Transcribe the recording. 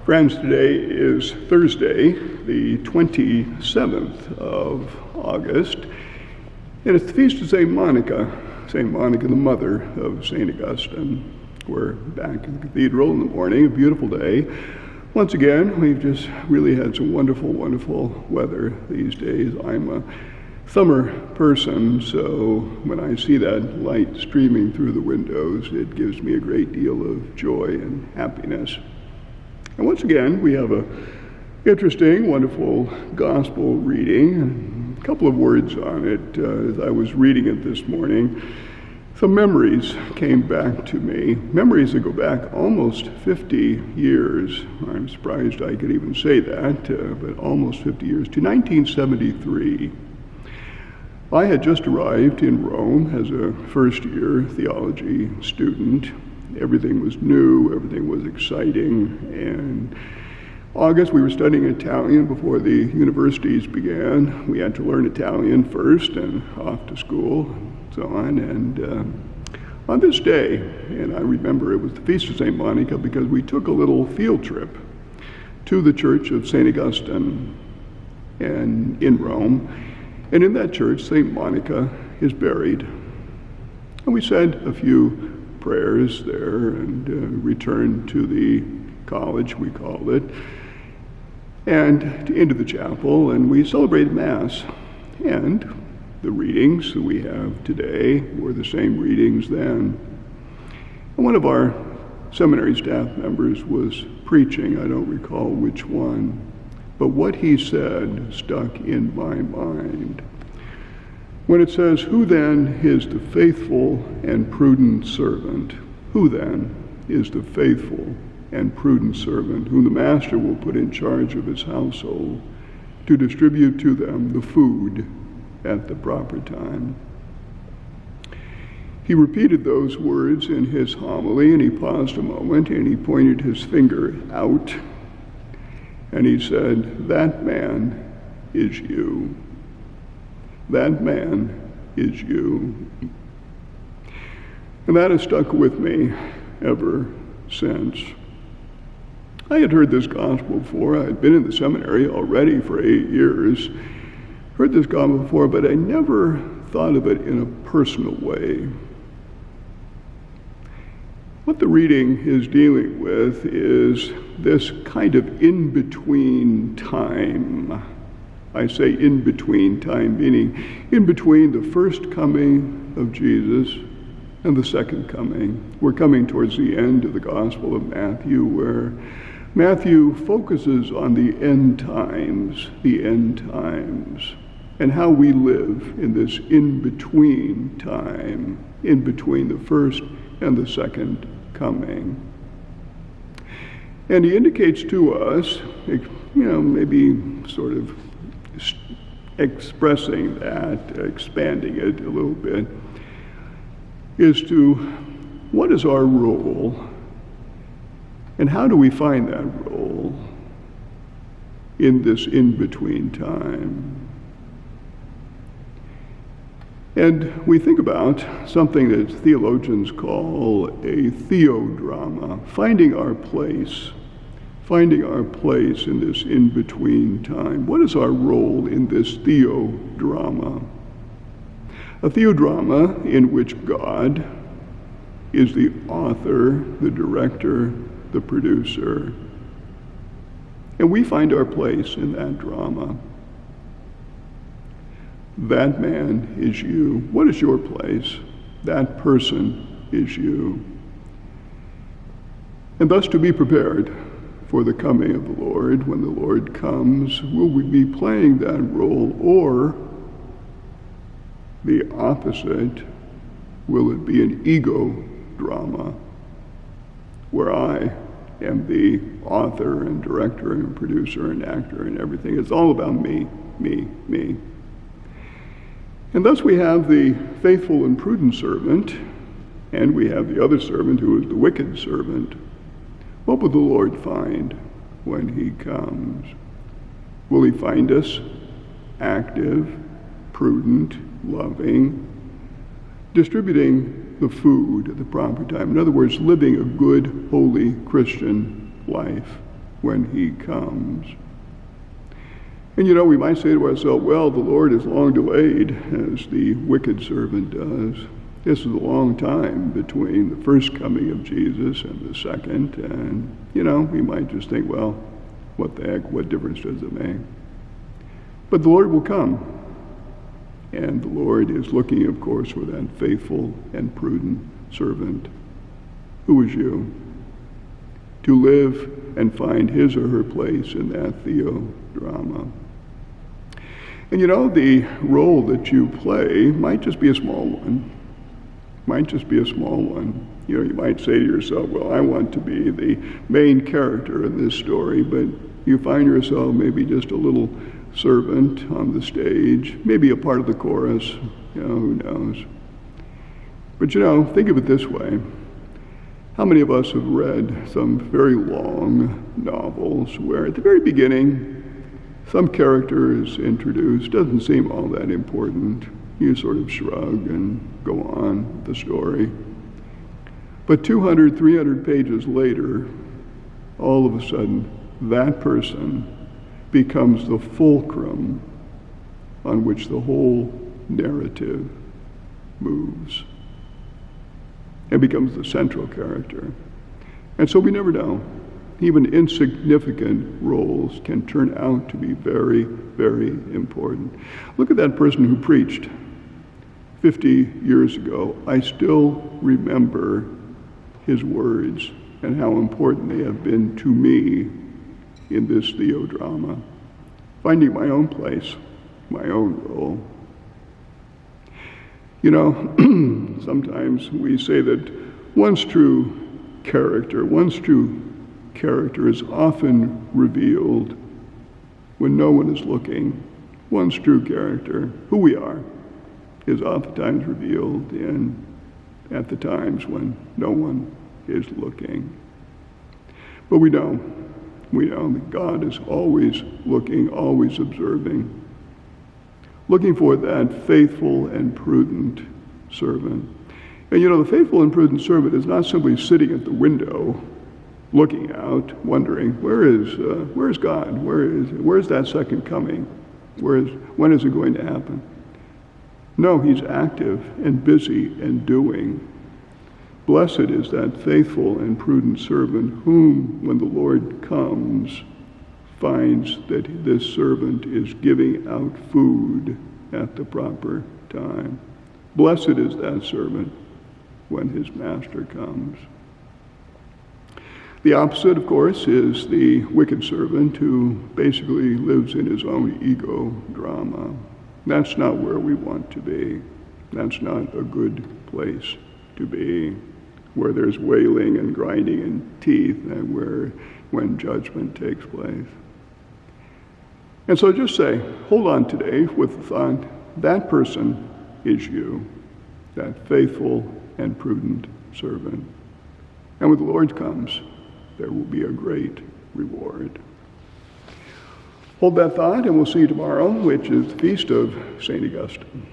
Friends, today is Thursday, the 27th of August, and it's the feast of St. Monica the mother of St. Augustine. We're back in the cathedral in the morning, a beautiful day. Once again, we've just really had some wonderful, wonderful weather these days. I'm a summer person, so when I see that light streaming through the windows, it gives me a great deal of joy and happiness. And once again, we have a interesting, wonderful gospel reading. A couple of words on it. As I was reading it this morning, some memories came back to me. Memories that go back almost 50 years. I'm surprised I could even say that, but almost 50 years, to 1973. I had just arrived in Rome as a first-year theology student. Everything was new, everything was exciting, and August we were studying Italian before the universities began. We had to learn Italian first and off to school and so on, and on this day, and I remember it was the Feast of St. Monica because we took a little field trip to the church of St. Augustine and in Rome, and in that church St. Monica is buried. And we said a few prayers there and returned to the college, we called it, and into the chapel, and we celebrated Mass. And the readings that we have today were the same readings then. And one of our seminary staff members was preaching, I don't recall which one, but what he said stuck in my mind. When it says, "Who then is the faithful and prudent servant? Who then is the faithful and prudent servant whom the master will put in charge of his household to distribute to them the food at the proper time?" He repeated those words in his homily, and he paused a moment, and he pointed his finger out, and he said, "That man is you. That man is you." And that has stuck with me ever since. I had heard this gospel before. I had been in the seminary already for 8 years. Heard this gospel before, but I never thought of it in a personal way. What the reading is dealing with is this kind of in-between time. I say in-between time, meaning in between the first coming of Jesus and the second coming. We're coming towards the end of the Gospel of Matthew, where Matthew focuses on the end times, and how we live in this in-between time, in between the first and the second coming. And he indicates to us, maybe sort of expressing that, expanding it a little bit, is to what is our role and how do we find that role in this in-between time? And we think about something that theologians call a theodrama, finding our place in this in-between time. What is our role in this theodrama? A theodrama in which God is the author, the director, the producer. And we find our place in that drama. That man is you. What is your place? That person is you. And thus to be prepared for the coming of the Lord. When the Lord comes, will we be playing that role, or the opposite? Will it be an ego drama where I am the author and director and producer and actor and everything? It's all about me, me, me. And thus we have the faithful and prudent servant, and we have the other servant who is the wicked servant. What will the Lord find when he comes? Will he find us active, prudent, loving, distributing the food at the proper time? In other words, living a good, holy Christian life. when he comes. And we might say to ourselves, well, the Lord is long delayed, as the wicked servant does. This is a long time between the first coming of Jesus and the second. And, we might just think, well, what the heck, what difference does it make? But the Lord will come. And the Lord is looking, of course, for that faithful and prudent servant. Who is you? To live and find his or her place in that theodrama. And the role that you play might just be a small one. You might say to yourself, well, I want to be the main character in this story, but you find yourself maybe just a little servant on the stage, maybe a part of the chorus, who knows. But think of it this way. How many of us have read some very long novels where at the very beginning some character is introduced, doesn't seem all that important. You sort of shrug and go on with the story. But 200, 300 pages later, all of a sudden, that person becomes the fulcrum on which the whole narrative moves and becomes the central character. And so we never know. Even insignificant roles can turn out to be very, very important. Look at that person who preached 50 years ago. I still remember his words and how important they have been to me in this theodrama. Finding my own place, my own role. Sometimes we say that one's true character is often revealed when no one is looking. One's true character, who we are, is oftentimes revealed at the times when no one is looking. But we know that God is always looking, always observing, looking for that faithful and prudent servant. And the faithful and prudent servant is not simply sitting at the window looking out, wondering, where's God? Where's that second coming? When is it going to happen? No, he's active and busy and doing. Blessed is that faithful and prudent servant whom, when the Lord comes, finds that this servant is giving out food at the proper time. Blessed is that servant when his master comes. The opposite, of course, is the wicked servant who basically lives in his own ego drama. That's not where we want to be. That's not a good place to be, where there's wailing and grinding in teeth and when judgment takes place. And so just say, hold on today with the thought, that person is you, that faithful and prudent servant. And when the Lord comes, there will be a great reward. Hold that thought, and we'll see you tomorrow, which is the feast of St. Augustine.